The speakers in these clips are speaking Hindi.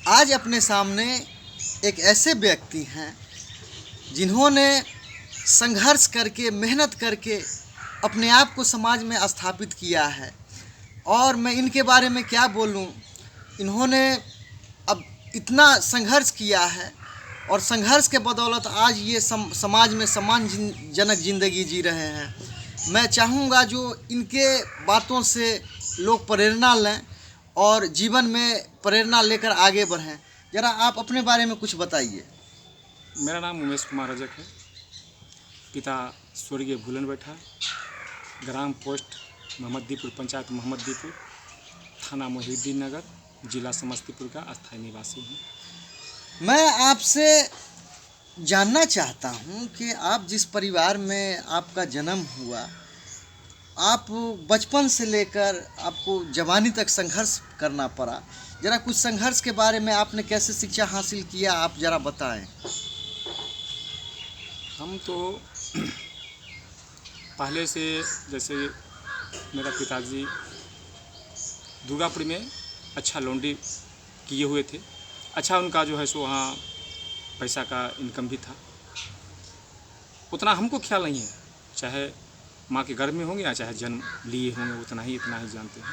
आज अपने सामने एक ऐसे व्यक्ति हैं जिन्होंने संघर्ष करके मेहनत करके अपने आप को समाज में स्थापित किया है। और मैं इनके बारे में क्या बोलूं, इन्होंने अब इतना संघर्ष किया है और संघर्ष के बदौलत आज ये समाज में सम्मानजनक ज़िंदगी जी रहे हैं। मैं चाहूँगा जो इनके बातों से लोग प्रेरणा लें और जीवन में प्रेरणा लेकर आगे बढ़ें। ज़रा आप अपने बारे में कुछ बताइए। मेरा नाम उमेश कुमार रजक है। पिता स्वर्गीय भूलन बैठा, ग्राम पोस्ट मोहम्मदीपुर, पंचायत मोहम्मदीपुर, थाना मोहिउद्दीन नगर, जिला समस्तीपुर का अस्थायी निवासी हूँ। मैं आपसे जानना चाहता हूँ कि आप जिस परिवार में आपका जन्म हुआ, आप बचपन से लेकर आपको जवानी तक संघर्ष करना पड़ा। ज़रा कुछ संघर्ष के बारे में, आपने कैसे शिक्षा हासिल किया, आप ज़रा बताएं। हम तो पहले से, जैसे मेरा पिताजी दुर्गापुर में अच्छा लॉन्ड्री किए हुए थे। अच्छा उनका जो है सो वहाँ पैसा का इनकम भी था। उतना हमको ख्याल नहीं है, चाहे माँ के गर्भ में होंगे या चाहे जन्म लिए होंगे, इतना ही जानते हैं।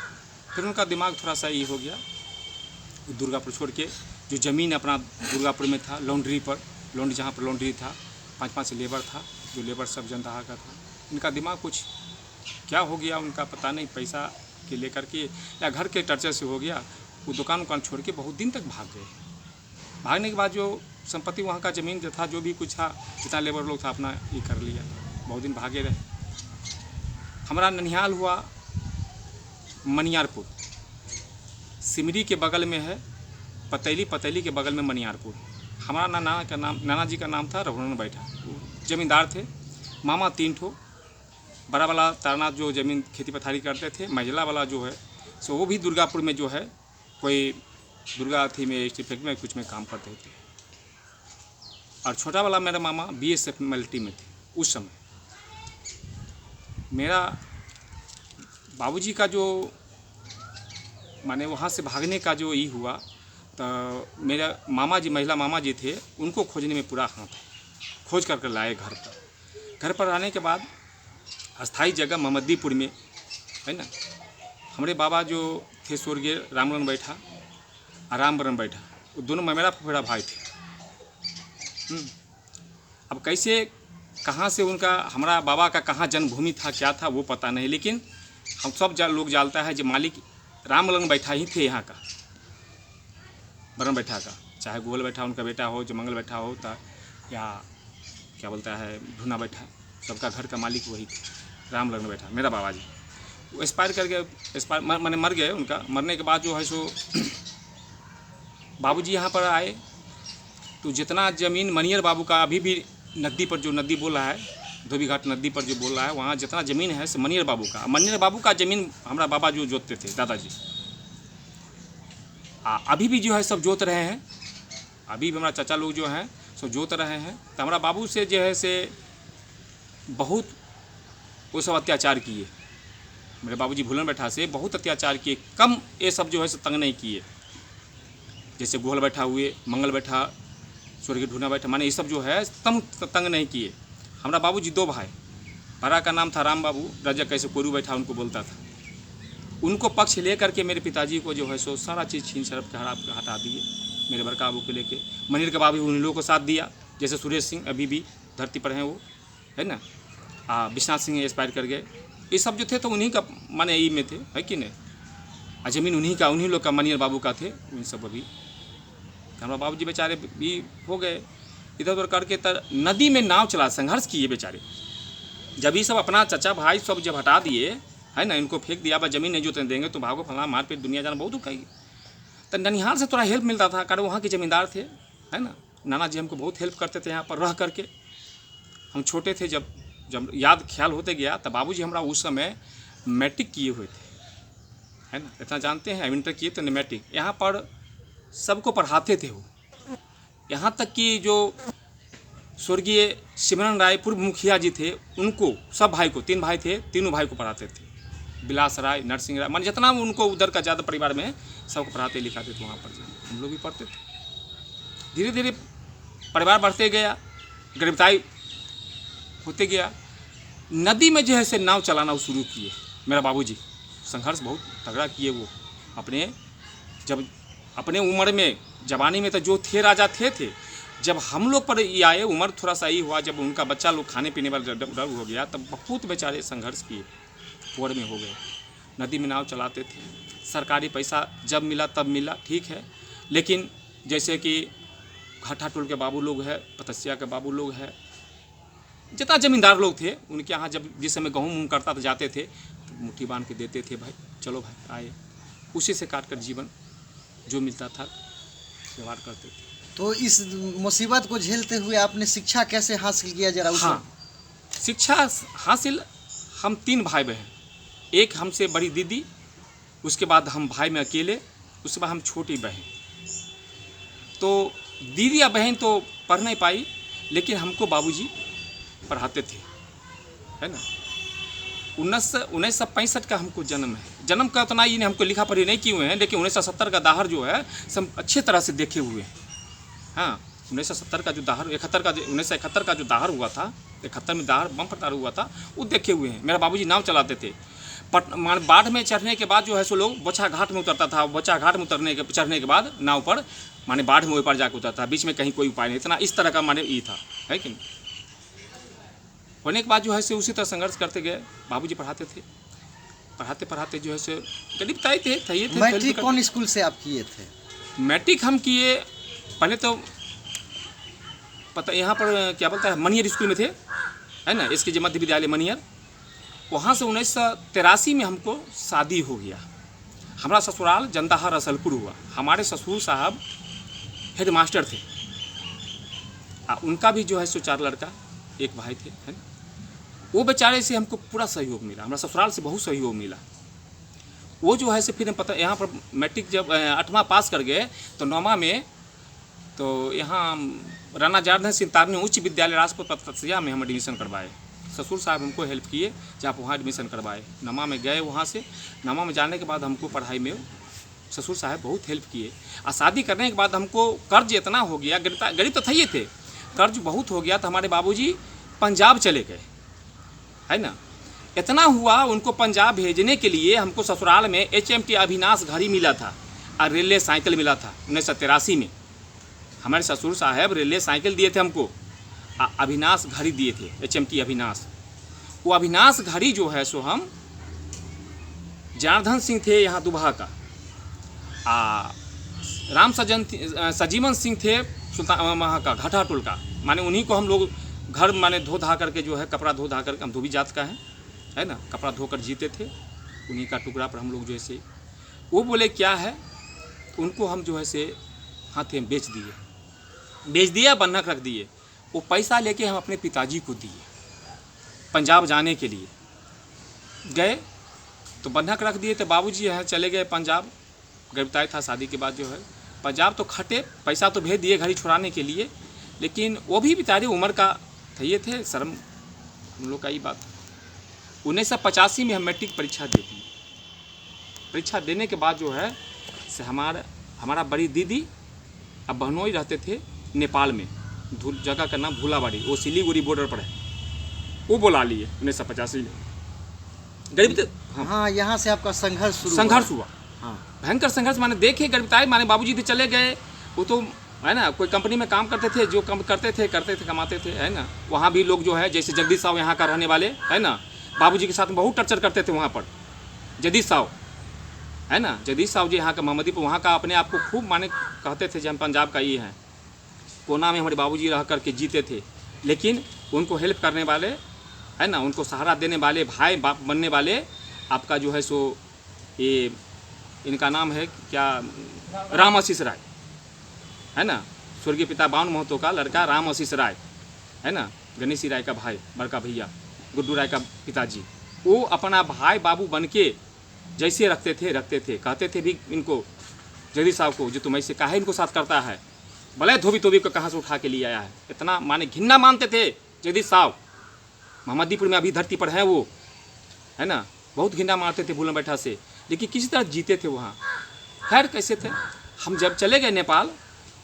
फिर उनका दिमाग थोड़ा सा ये हो गया, दुर्गापुर छोड़ के जो ज़मीन अपना दुर्गापुर में था, लॉन्ड्री जहाँ पर लॉन्ड्री था, 5-5 लेबर था, जो लेबर सब जनता का था। इनका दिमाग कुछ क्या हो गया उनका पता नहीं, पैसा के लेकर के या घर के टर्चर से हो गया। वो दुकान छोड़ के बहुत दिन तक भाग गए। भागने के बाद जो संपत्ति वहाँ का ज़मीन जो था, जो भी कुछ था, जितना लेबर लोग था, अपना ये कर लिया। बहुत दिन भागे रहे। हमारा ननिहाल हुआ मनियारपुर, सिमरी के बगल में है, पतैली के बगल में मनियारपुर। हमारा नाना जी का नाम था रघुनंदन बैठा, ज़मींदार थे। मामा 3 ठो, बड़ा वाला तारनाथ जो ज़मीन खेती पथारी करते थे, महिला वाला जो है सो वो भी दुर्गापुर में जो है कोई दुर्गा थी में फैक्ट्री में कुछ में काम करते थे। और छोटा वाला मेरा मामा BSF मिलिट्री में थे उस समय। मेरा बाबूजी का जो माने वहाँ से भागने का जो ये हुआ, तो मेरा मामा जी, महिला मामा जी थे, उनको खोजने में पूरा हाथ है। खोज कर लाए घर पर आने के बाद अस्थाई जगह मोहम्मदीपुर में है ना। हमारे बाबा जो थे स्वर्गीय रामबरन बैठा और रामबरन बैठा, वो दोनों मेरा फुफेरा भाई थे। अब कैसे कहाँ से उनका, हमारा बाबा का कहाँ जन्मभूमि था, क्या था वो पता नहीं, लेकिन हम सब लोग जानता है जो मालिक रामबरन बैठा ही थे यहाँ का, बरन बैठा का। चाहे गोल बैठा उनका बेटा हो, जो मंगल बैठा हो, या क्या बोलता है ढूना बैठा, सबका घर का मालिक वही थे, रामबरन बैठा मेरा बाबा जी। वो एक्सपायर कर गए, मैंने मर गए। उनका मरने के बाद जो है सो बाबूजी यहाँ पर आए, तो जितना ज़मीन मनियर बाबू का अभी भी नदी पर, जो नदी बोल रहा है, धोबी घाट नदी पर जो बोल रहा है, वहाँ जितना ज़मीन है से मनियर बाबू का ज़मीन हमारा बाबा जो जोतते थे, दादाजी। अभी भी जो है सब जोत रहे हैं। अभी भी हमारा चाचा लोग जो हैं सो जोत रहे हैं। तो हमारा बाबू से जो है से बहुत वो सब अत्याचार किए। मेरे बाबूजी भूलन बैठा से बहुत अत्याचार किए, कम ये सब जो है से तंग नहीं किए। जैसे गोहल बैठा हुए, मंगल बैठा, स्वर्गीय ढूना बैठा, माने ये सब जो है तंग नहीं किए। हमारा बाबूजी 2 भाई, बड़ा का नाम था राम बाबू, रजक कैसे कोरू बैठा उनको बोलता था। उनको पक्ष ले करके मेरे पिताजी को जो है सो सारा चीज़ छीन छड़प के हटा दिए। मेरे बड़का बाबू को लेके मनिर के बाबू उन लोगों को साथ दिया। जैसे सुरेश सिंह अभी भी धरती पर हैं, वो है ना। विश्वनाथ सिंह एक्सपायर कर गए। ये सब जो थे तो उन्हीं का माने ई में थे, है कि नहीं। ज़मीन उन्हीं लोग का, मनियर बाबू का थे। उन सब अभी हमारा बाबू जी बेचारे भी हो गए इधर उधर करके। नदी में नाव चला संघर्ष किए बेचारे। जब ये सब अपना चचा भाई सब जब हटा दिए, है ना, इनको फेंक दिया, ज़मीन नहीं जोतने देंगे तो भागो फला मारपीट, दुनिया जाना बहुत दुखाएगी। तो ननिहाल से थोड़ा हेल्प मिलता था, कारण वहाँ के ज़मींदार थे, है ना। नाना जी हमको बहुत हेल्प करते थे यहाँ पर रह करके। हम छोटे थे, जब याद ख्याल होते गया, तब बाबूजी हमारा उस समय मैट्रिक किए हुए थे, है ना। इतना जानते हैं, इंटर किए थे मैट्रिक। यहाँ पर सबको पढ़ाते थे वो। यहाँ तक कि जो स्वर्गीय सिमरन राय पूर्व मुखिया जी थे, उनको सब भाई को, 3 भाई थे, तीनों भाई को पढ़ाते थे। बिलास राय, नरसिंह राय, मान जितना उनको उधर का ज़्यादा परिवार में सबको पढ़ाते लिखाते थे वहाँ पर जो हम लोग भी पढ़ते थे। धीरे धीरे परिवार बढ़ते गया, गिरफ्तारी होते गया। नदी में जो है से नाव चलाना शुरू किए मेरा बाबूजी। संघर्ष बहुत तगड़ा किए वो अपने, जब अपने उम्र में, जवानी में तो जो थे राजा थे। जब हम लोग पर ये आए, उम्र थोड़ा सा ही हुआ, जब उनका बच्चा लोग खाने पीने वाला डर हो गया, तब बहुत बेचारे संघर्ष किए, पुअर में हो गए। नदी में नाव चलाते थे, सरकारी पैसा जब मिला तब मिला, ठीक है, लेकिन जैसे कि घाटा टोल के बाबू लोग है, पतसिया के बाबू लोग है, जितना जमींदार लोग थे उनके यहाँ जब जिस समय गेहूँ करता तो जाते थे तो मुट्ठी बांध के देते थे, भाई चलो भाई आए, उसी से काट कर जीवन जो मिलता था व्यवहार करते थे। तो इस मुसीबत को झेलते हुए आपने शिक्षा कैसे हासिल किया, जरा उस हाँ, शिक्षा हासिल, हम 3 भाई बहन, एक हमसे बड़ी दीदी, उसके बाद हम भाई में अकेले, उसके बाद हम छोटी बहन। तो दीदी या बहन तो पढ़ नहीं पाई, लेकिन हमको बाबूजी पढ़ाते थे, है ना। 1965 का हमको जन्म है। जन्म का उतना ही हमको लिखा पढ़ी नहीं किए हुए हैं, लेकिन 1970 का दाहर जो है सब अच्छे तरह से देखे हुए हैं। हाँ, 1970 का जो दाहर, 1971 का जो दाहर हुआ था, 71 में दाहर बम फटार हुआ था, वो देखे हुए हैं। मेरा बाबूजी नाव चलाते थे। बाढ़ में चढ़ने के बाद जो है सो लोग बोचा घाट में उतरता था, बोचा घाट में चढ़ने के बाद नाव पर माने बाढ़ में ऊपर जाकर उतरता था, बीच में कहीं कोई उपाय नहीं, इतना इस तरह का माने ये था, है कि नहीं। होने के बाद जो है से उसी तरह संघर्ष करते गए। बाबूजी पढ़ाते थे, पढ़ाते पढ़ाते जो है से गरीब ताई थे। मैट्रिक कौन स्कूल से आप किए थे? मैट्रिक हम किए पहले तो पता यहाँ पर क्या बोलता है, मनियर स्कूल में थे, है ना, इसके मध्य विद्यालय मनियर। वहाँ से 1983 में हमको शादी हो गया। हमारा ससुराल जंदाहा रसलपुर हुआ। हमारे ससुर साहब हेड मास्टर थे, उनका भी जो है सो 4 लड़का, एक भाई थे, है ना। वो बेचारे से हमको पूरा सहयोग मिला, हमारा ससुराल से बहुत सहयोग मिला। वो जो है से फिर पता यहाँ पर मैट्रिक जब 8वां पास कर गए तो 9वां में तो यहाँ राणा जनार्दन सिंह तारनी उच्च विद्यालय राजपुर पतसिया में हम एडमिशन करवाए। ससुर साहब हमको हेल्प किए, जब वहाँ एडमिशन करवाए। 9वां में गए, वहाँ से 9वां में जाने के बाद हमको पढ़ाई में ससुर साहब बहुत हेल्प किए। और शादी करने के बाद हमको कर्ज इतना हो गया, गरीब तो थे ही थे, कर्ज बहुत हो गया, तो हमारे बाबूजी पंजाब चले गए, है ना। इतना हुआ, उनको पंजाब भेजने के लिए हमको ससुराल में HMT अविनाश घड़ी मिला था और रेलवे साइकिल मिला था 1983 में। हमारे ससुर साहब रेलवे साइकिल दिए थे हमको, अविनाश घड़ी दिए थे, HMT अविनाश। वो अविनाश घड़ी जो है सो हम जनार्दन सिंह थे यहाँ दुबहा का, सजीवन सिंह थे सुल्तान वहाँ का घाटा टोल का, माने उन्हीं को हम लोग घर माने धो धा करके जो है, कपड़ा धो धा करके, हम धोबी जात का है ना, कपड़ा धोकर जीते थे। उन्हीं का टुकड़ा पर हम लोग जो है से, वो बोले क्या है, उनको हम जो है से हाथ में बेच दिया, बंधक रख दिए। वो पैसा लेके हम अपने पिताजी को दिए पंजाब जाने के लिए। गए तो बंधक रख दिए, तो बाबूजी यहाँ चले गए पंजाब। गिरफ्तारी था शादी के बाद जो है पंजाब, तो खटे पैसा तो भेज दिए घड़ी छुड़ाने के लिए, लेकिन वो भी बेचारे उम्र का थे, शर्म हम लोग का ही बात। 1985 में हम मैट्रिक परीक्षा दे दी। परीक्षा देने के बाद जो है से हमारा बड़ी दीदी, अब बहनोई रहते थे नेपाल में, जगह का नाम भूलाबाड़ी, वो सिलीगुड़ी बॉर्डर पर है, वो बुला लिए 1985 में। गरीब तो हाँ, यहाँ से आपका संघर्ष हुआ। हाँ, भयंकर संघर्ष, माने देखे गरीबताई, माने बाबूजी तो चले गए, वो तो है ना कोई कंपनी में काम करते थे, जो काम करते थे कमाते थे, है ना। वहाँ भी लोग जो है, जैसे जगदीश साहब यहाँ का रहने वाले, है ना, बाबूजी के साथ में बहुत टर्चर करते थे वहाँ पर। जगदीश साहब, है ना, जगदीश साहब जी यहाँ का मोहम्मदीपुर, वहाँ का अपने आप को खूब माने कहते थे, हम पंजाब का ये हैं। कोना में हमारे बाबूजी रह करके जीते थे, लेकिन उनको हेल्प करने वाले, है ना, उनको सहारा देने वाले, भाई बाप बनने वाले आपका जो है सो, ये इनका नाम है क्या, राम आशीष राय, है ना, स्वर्गीय पिता बावन महतो का लड़का राम आशीष राय, है ना, गणेशी राय का भाई, बड़का भैया गुड्डू राय का पिताजी। वो अपना भाई बाबू बन के जैसे रखते थे, कहते थे भी इनको, जगदीश साहब को, जो तुम ऐसे काहे इनको साथ करता है, भले धोबी को कहाँ से उठा के लिए आया है। इतना माने घिन्ना मानते थे जगदीश साहब। मोहम्मदीपुर में अभी धरती पर है वो, है ना, बहुत घिंडा मारते थे भूलन बैठा से, लेकिन किसी तरह जीते थे वहाँ। खैर कैसे थे, हम जब चले गए नेपाल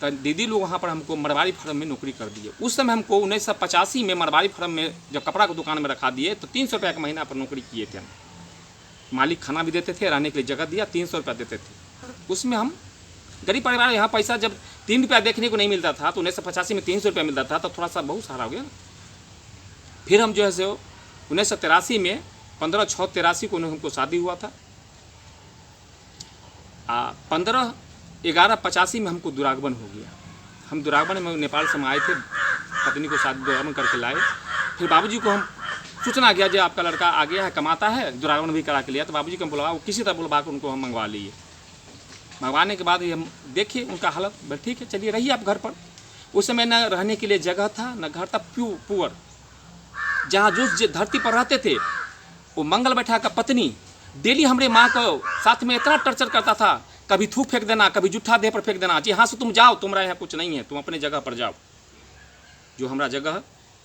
तो दीदी लोग वहाँ पर हमको मरवाड़ी फार्म में नौकरी कर दिए। उस समय हमको 1985 में मरवाड़ी फार्म में जब कपड़ा की दुकान में रखा दिए तो 300 रुपये का महीना पर नौकरी किए थे हम। मालिक खाना भी देते थे, रहने के लिए जगह दिया, 300 रुपया देते थे। उसमें हम गरीब परिवार, यहाँ पैसा जब 3 रुपया देखने को नहीं मिलता था तो 1985 में 300 रुपया मिलता था तो थोड़ा सा बहुत सहारा हो गया ना। फिर हम जो है सो 1983 में 15/6/83 को हमको शादी हुआ था। 15/11/85 में हमको दुरागमन हो गया। हम दुरागमन में नेपाल से हम आए थे, पत्नी को शादी दुरागमन करके लाए। फिर बाबूजी को हम सूचना गया जो आपका लड़का आ गया है, कमाता है, दुरागमन भी करा के लिया। तो बाबूजी को हम बुलवा, वो किसी तरह बुलवा कर उनको हम मंगवा लिए। मंगवाने के बाद हम देखे उनका हालत, बस ठीक है चलिए रहिए आप घर पर। उस समय न रहने के लिए जगह था न घर था, पुअर। जहाँ जो धरती पर रहते थे वो मंगल बैठा का पत्नी डेली हमारे माँ को साथ में इतना टर्चर करता था, कभी थूक फेंक देना, कभी जूठा देह पर फेंक देना, जी यहाँ से तुम जाओ, तुम्हारा यहाँ कुछ नहीं है, तुम अपने जगह पर जाओ। जो हमारा जगह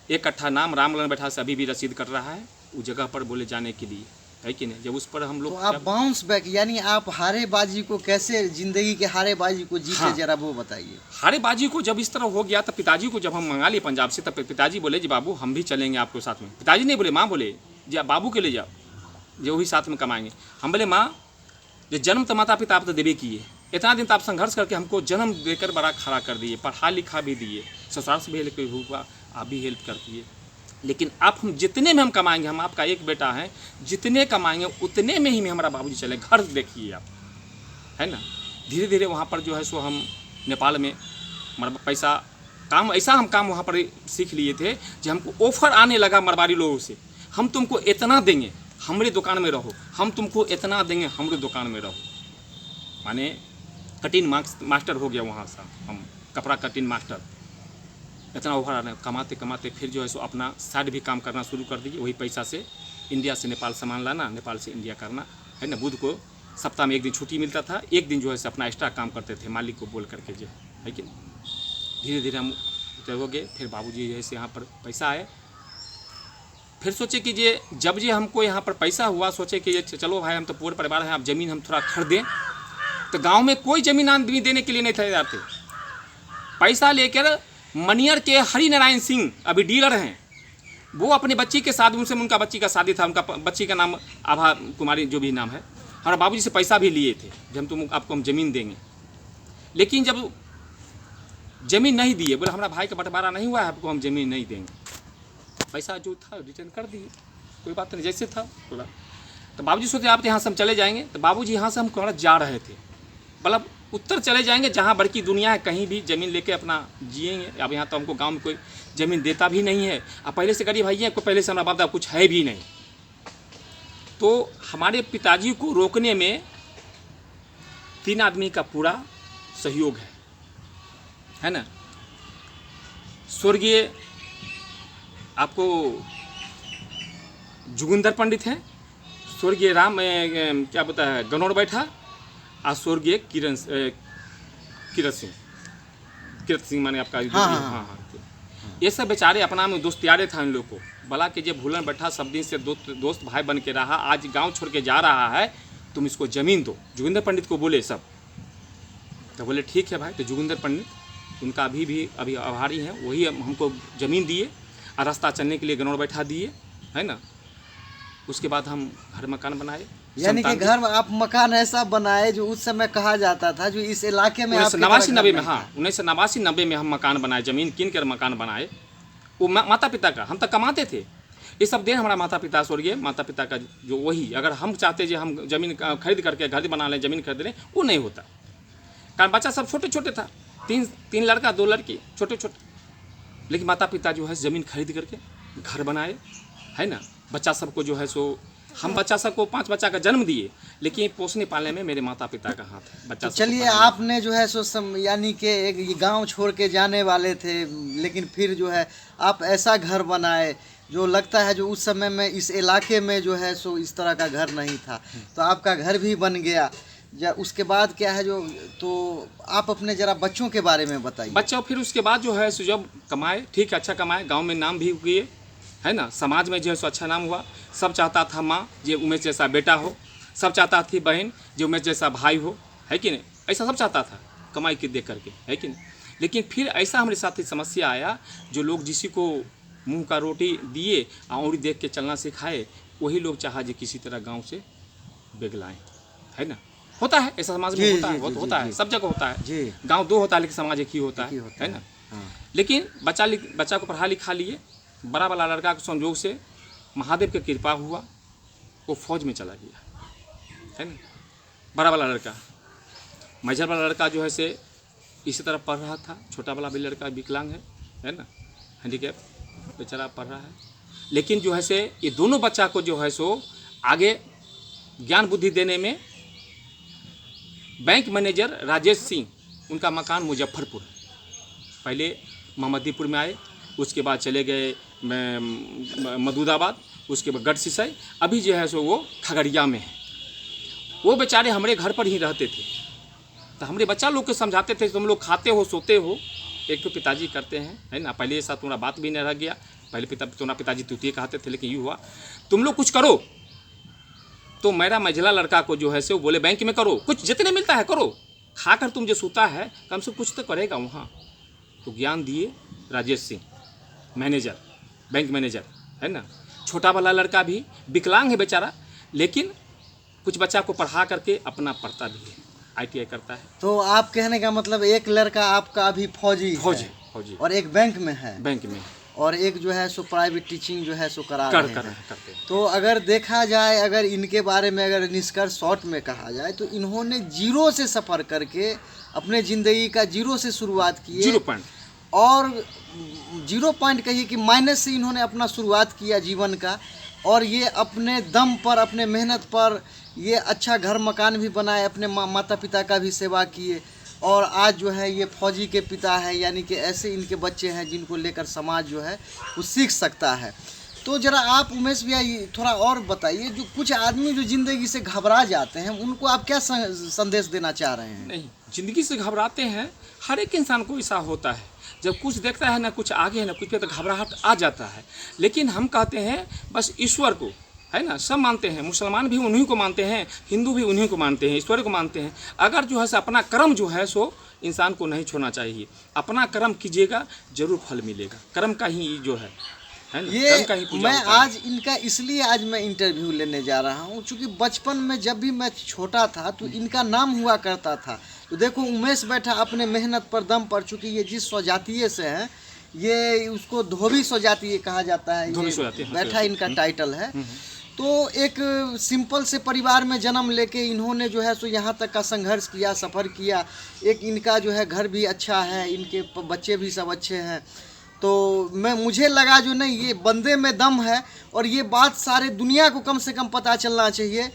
1 कट्ठा नाम रामललन बैठा से अभी भी रसीद कट रहा है उस जगह पर बोले जाने के लिए, है कि नहीं। जब उस पर हम लोग, तो आप बाउंस बैक, यानी आप हारेबाजी को कैसे, जिंदगी के हारेबाजी को जीते, हाँ। जरा वो बताइए। हारेबाजी को जब इस तरह हो गया तो पिताजी को जब हम मंगा लिए पंजाब से, तब पिताजी बोले जी बाबू हम भी चलेंगे आपको साथ में। पिताजी नहीं बोले, माँ बोले जी आप बाबू के ले जाओ, जो भी साथ में कमाएंगे। हम बोले माँ जो जन्म तो माता पिता आप तो देवे किए, इतना दिन तो आप संघर्ष करके हमको जन्म देकर बड़ा खड़ा कर दिए, पढ़ा लिखा भी दिए, ससुराल से भी हेल्प हुआ, आप भी हेल्प कर दिए, लेकिन आप हम जितने में हम कमाएंगे, हम आपका एक बेटा है, जितने कमाएंगे उतने में ही हमारा बाबूजी चले। घर देखिए आप, है ना। धीरे धीरे वहाँ पर जो है सो हम नेपाल में पैसा काम, ऐसा हम काम वहाँ पर सीख लिए थे जो हमको ऑफर आने लगा मरवाड़ी लोगों से, हम तुमको इतना देंगे हमारे दुकान में रहो, हम तुमको इतना देंगे हमारे दुकान में रहो। माने कटिंग मास्टर हो गया वहाँ से हम, कपड़ा कटिंग मास्टर। इतना ओवर आने कमाते कमाते फिर जो है सो अपना साइड भी काम करना शुरू कर दिए। वही पैसा से इंडिया से नेपाल सामान लाना, नेपाल से इंडिया करना, है ना। बुध को सप्ताह में 1 दिन छुट्टी मिलता था, 1 दिन जो है सो अपना एक्स्ट्रा काम करते थे मालिक को बोल करके, जो है कि धीरे धीरे हम हो गए। फिर बाबूजी जो है यहाँ पर पैसा आए, फिर सोचे कि ये जब ये हमको यहाँ पर पैसा हुआ, सोचे कि ये चलो भाई हम तो पूरे परिवार हैं, अब ज़मीन हम थोड़ा खरीदें। तो गांव में कोई ज़मीन आदमी देने के लिए नहीं तैयार थे। पैसा लेकर मनियर के हरिनारायण सिंह अभी डीलर हैं, वो अपने बच्ची के साथ, उनसे उनका बच्ची का शादी था, उनका बच्ची का नाम आभा कुमारी जो भी नाम है, हमारे बाबूजी से पैसा भी लिए थे जब आपको हम ज़मीन देंगे। लेकिन जब ज़मीन नहीं दिए, बोले हमारा भाई का बंटवारा नहीं हुआ है, आपको हम ज़मीन नहीं देंगे। पैसा जो था रिटर्न कर दिए, कोई बात नहीं, जैसे था बोला। तो बाबूजी सोचे आप यहाँ से हम चले जाएंगे। तो बाबूजी यहाँ से हम कहाँ जा रहे थे, मतलब उत्तर चले जाएंगे जहाँ बड़की दुनिया है, कहीं भी ज़मीन लेके अपना जिएंगे। अब यहाँ तो हमको गांव में कोई ज़मीन देता भी नहीं है, अब पहले से गरीब भाई है, कोई पहले से हमारा बाप दादा कुछ है भी नहीं। तो हमारे पिताजी को रोकने में 3 आदमी का पूरा सहयोग है ना। स्वर्गीय आपको जोगिंदर पंडित हैं, स्वर्गीय राम क्या बता है गनौर बैठा, और स्वर्गीय किरण सिंह माने आपका हाँ। ये सब बेचारे अपना में दोस्तियारे था इन लोग को। भला कि जो भूलन बैठा सब दिन से दोस्त भाई बन के रहा, आज गांव छोड़ के जा रहा है, तुम इसको ज़मीन दो। जोगिंदर पंडित को बोले सब, तो बोले ठीक है भाई। तो जोगिंदर पंडित उनका अभी आभारी हैं, वही हमको ज़मीन दिए और रास्ता चलने के लिए गनौर बैठा दिए, है ना। उसके बाद हम घर मकान बनाए, यानी कि घर में आप मकान ऐसा बनाए जो उस समय कहा जाता था, जो इस इलाके में 1989 में, हाँ 1989 में हम मकान बनाए, ज़मीन कीन कर मकान बनाए। वो माता पिता का, हम तक कमाते थे, ये सब देन हमारा माता पिता, स्वर्गीय माता पिता का जो वही। अगर हम चाहते जो हम ज़मीन खरीद करके घर बना लें, ज़मीन खरीद लें, वो नहीं होता, कारण बच्चा सब छोटे छोटे था, 3 लड़का 2 लड़की छोटे छोटे। लेकिन माता पिता जो है ज़मीन खरीद करके घर बनाए, है ना। बच्चा सबको जो है सो हम बच्चा सबको 5 बच्चा का जन्म दिए, लेकिन पोसने पालने में मेरे माता पिता का हाथ है। बच्चा तो चलिए आपने जो है सो यानी कि एक गांव छोड़ के जाने वाले थे, लेकिन फिर जो है आप ऐसा घर बनाए जो लगता है जो उस समय में इस इलाके में जो है सो इस तरह का घर नहीं था, तो आपका घर भी बन गया। उसके बाद क्या है जो, तो आप अपने ज़रा बच्चों के बारे में बताइए। बच्चा फिर उसके बाद जो है सो जब कमाए, ठीक है, अच्छा कमाए, गांव में नाम भी किए, है ना। समाज में जो है सो अच्छा नाम हुआ। सब चाहता था माँ जो उमेश जैसा बेटा हो, सब चाहता थी बहन जो उमेश जैसा भाई हो, है कि नहीं। ऐसा सब चाहता था कमाई के देख करके, है कि नहीं। लेकिन फिर ऐसा हमारे साथ ही समस्या आया, जो लोग जिसी को मुंह का रोटी दिए आंगुरी देख के चलना सिखाए, वही लोग चाहा जो किसी तरह गांव से बेगलाएं, है ना। होता है ऐसा समाज में, होता है, होता है, सब जगह होता है। गांव दो होता है लेकिन समाज एक ही होता है ना। लेकिन बच्चा को पढ़ा लिखा लिए, बड़ा वाला लड़का के संयोग से महादेव की कृपा हुआ, वो फौज में चला गया, है ना। बड़ा वाला लड़का, मेजर वाला लड़का जो है से इसी तरह पढ़ रहा था, छोटा वाला भी लड़का विकलांग है ना, हैंडीकैप बेचारा पढ़ रहा है। लेकिन जो है से ये दोनों बच्चा को जो है सो आगे ज्ञान बुद्धि देने में बैंक मैनेजर राजेश सिंह, उनका मकान मुजफ्फरपुर, पहले मोहम्मदीपुर में आए, उसके बाद चले गए मदूदाबाद, उसके बाद गढ़सिसई, अभी जो है सो वो खगड़िया में है। वो बेचारे हमारे घर पर ही रहते थे, तो हमारे बच्चा लोग को समझाते थे, तुम लोग खाते हो सोते हो, एक तो पिताजी करते हैं, है ना। पहले ऐसा तुम्हारा बात भी नहीं रह गया, पहले तुम्हारा पिताजी तुतिए कहते थे, लेकिन ये हुआ तुम लोग कुछ करो। तो मेरा मझला लड़का को जो है से वो बोले बैंक में करो, कुछ जितने मिलता है करो, खाकर तुम जो सोता है कम से कुछ तो करेगा वहाँ। तो ज्ञान दिए Rajesh Singh, manager, bank manager, है ना। छोटा वाला लड़का भी विकलांग है बेचारा, लेकिन कुछ बच्चा को पढ़ा करके अपना पढ़ता भी है, ITI करता है। तो आप कहने का मतलब एक लड़का आपका अभी फौजी फौजी और एक बैंक में है, और एक जो है सो प्राइवेट टीचिंग जो है सो करते हैं। तो अगर देखा जाए, अगर इनके बारे में अगर निष्कर्ष शॉर्ट में कहा जाए, तो इन्होंने जीरो से सफ़र करके अपने ज़िंदगी का जीरो से शुरुआत की, 0 पॉइंट, और 0 पॉइंट कहिए कि माइनस से इन्होंने अपना शुरुआत किया जीवन का, और ये अपने दम पर, अपने मेहनत पर ये अच्छा घर मकान भी बनाए, अपने माता पिता का भी सेवा किए, और आज जो है ये फौजी के पिता है। यानी कि ऐसे इनके बच्चे हैं जिनको लेकर समाज जो है वो सीख सकता है। तो ज़रा आप उमेश भैया थोड़ा और बताइए, जो कुछ आदमी जो ज़िंदगी से घबरा जाते हैं, उनको आप क्या संदेश देना चाह रहे हैं? नहीं, ज़िंदगी से घबराते हैं, हर एक इंसान को ऐसा होता है, जब कुछ देखता है ना, कुछ आगे है ना, कुछ पे तो घबराहट आ जाता है। लेकिन हम कहते हैं बस ईश्वर को, है ना, सब मानते हैं, मुसलमान भी उन्हीं को मानते हैं, हिंदू भी उन्हीं को मानते हैं, ईश्वर को मानते हैं। अगर जो है सो अपना कर्म जो है सो इंसान को नहीं छोड़ना चाहिए, अपना कर्म कीजिएगा जरूर फल मिलेगा, कर्म का ही जो है ना, कर्म का ही पूजा मैं होता है। आज इनका इसलिए आज मैं इंटरव्यू लेने जा रहा हूँ, क्योंकि बचपन में जब भी मैं छोटा था तो इनका नाम हुआ करता था। तो देखो उमेश बैठा अपने मेहनत पर, दम पर, चूँकि ये जिस स्वजातीय से हैं, ये उसको धोबी स्वजातीय कहा जाता है, ये बैठा इनका टाइटल है। तो एक सिंपल से परिवार में जन्म लेके इन्होंने जो है सो यहाँ तक का संघर्ष किया, सफ़र किया। एक इनका जो है घर भी अच्छा है, इनके बच्चे भी सब अच्छे हैं। तो मुझे लगा जो नहीं, ये बंदे में दम है, और ये बात सारे दुनिया को कम से कम पता चलना चाहिए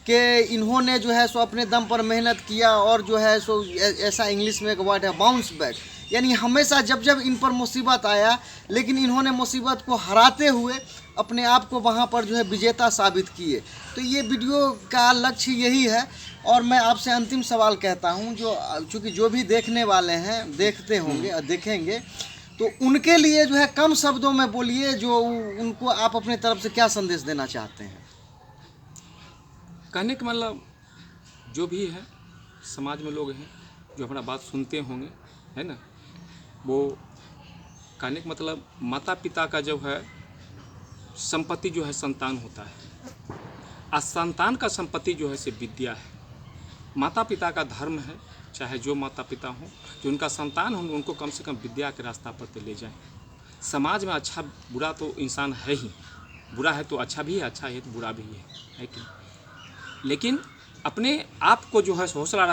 कि इन्होंने जो है सो अपने दम पर मेहनत किया, और जो है सो ऐसा इंग्लिश में एक वर्ड है बाउंस बैक, यानी हमेशा जब जब इन पर मुसीबत आया, लेकिन इन्होंने मुसीबत को हराते हुए अपने आप को वहाँ पर जो है विजेता साबित किए। तो ये वीडियो का लक्ष्य यही है। और मैं आपसे अंतिम सवाल कहता हूँ, जो चूँकि जो भी देखने वाले हैं देखते होंगे और देखेंगे, तो उनके लिए जो है कम शब्दों में बोलिए, जो उनको आप अपने तरफ से क्या संदेश देना चाहते हैं? कहने का मतलब, जो भी है समाज में लोग हैं जो हमारा बात सुनते होंगे, है ना, वो कहने का मतलब, माता पिता का जो है संपत्ति जो है संतान होता है, और संतान का संपत्ति जो है से विद्या है। माता पिता का धर्म है, चाहे जो माता पिता हों, जो उनका संतान होंगे उनको कम से कम विद्या के रास्ता पर तो ले जाएं। समाज में अच्छा बुरा तो इंसान है ही, बुरा है तो अच्छा भी है, अच्छा है तो बुरा भी है कि नहीं। लेकिन अपने आप को जो है हौसला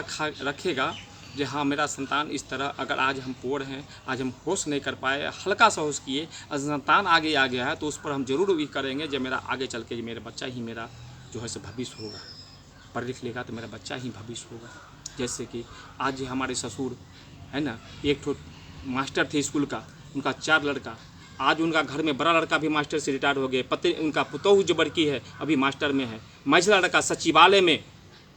रखेगा, जो हाँ मेरा संतान इस तरह, अगर आज हम पोर हैं, आज हम होश नहीं कर पाए, हल्का सा होश किए, और संतान आगे आ गया है, तो उस पर हम जरूर भी करेंगे जब मेरा आगे चल के मेरा बच्चा ही मेरा जो है भविष्य होगा। पढ़ लिख लेगा तो मेरा बच्चा ही भविष्य होगा। जैसे कि आज हमारे ससुर है ना, एक तो मास्टर थे स्कूल का, उनका 4 लड़का, आज उनका घर में बड़ा लड़का भी मास्टर से रिटायर हो गए, उनका पुतोहू जो बड़की है अभी मास्टर में है, मझला लड़का सचिवालय में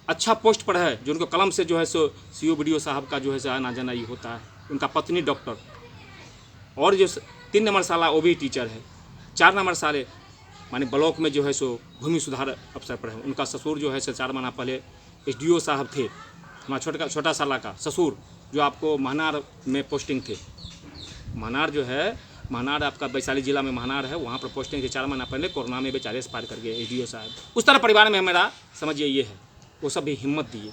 अच्छा पोस्ट पर है, जो उनको कलम से जो है सो CO BDO साहब का जो है आना जाना ये होता है, उनका पत्नी डॉक्टर, और जो 3 नंबर साला वो भी टीचर है। 4 नंबर साले माने ब्लॉक में जो है सो भूमि सुधार अफसर पर है। उनका ससुर जो है सो 4 महीना पहले SDO साहब थे, हमारा छोटा साला का ससुर, जो आपको महनार में पोस्टिंग थे। महनार जो है, महनार आपका वैशाली जिला में महनार है, वहाँ पर पोस्टिंग थे 4 महीना पहले। कोरोना में बेचारे एक्सपायर कर गए SDO साहब। उस तरह परिवार में मेरा समझिए ये है, वो सब भी हिम्मत दिए।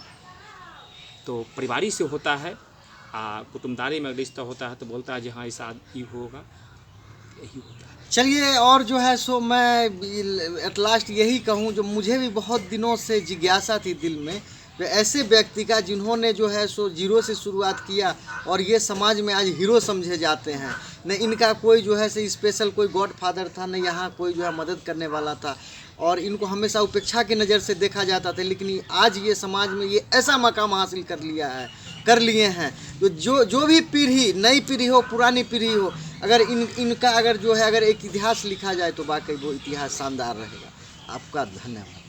तो परिवारी से होता है, कुटुम्बदारी में रिश्ता होता है तो बोलता है जी हाँ ऐसा ही होगा, यही होता है। चलिए, और जो है सो मैं एट लास्ट यही कहूँ, जो मुझे भी बहुत दिनों से जिज्ञासा थी दिल में, वे ऐसे व्यक्ति का जिन्होंने जो है सो जीरो से शुरुआत किया और ये समाज में आज हीरो समझे जाते हैं। न इनका कोई जो है सो स्पेशल कोई गॉड फादर था, न यहाँ कोई जो है मदद करने वाला था, और इनको हमेशा उपेक्षा की नज़र से देखा जाता था। लेकिन आज ये समाज में ये ऐसा मकाम हासिल कर लिए हैं, जो भी पीढ़ी, नई पीढ़ी हो पुरानी पीढ़ी हो, अगर इनका अगर जो है अगर एक इतिहास लिखा जाए तो वाकई वो इतिहास शानदार रहेगा। आपका धन्यवाद।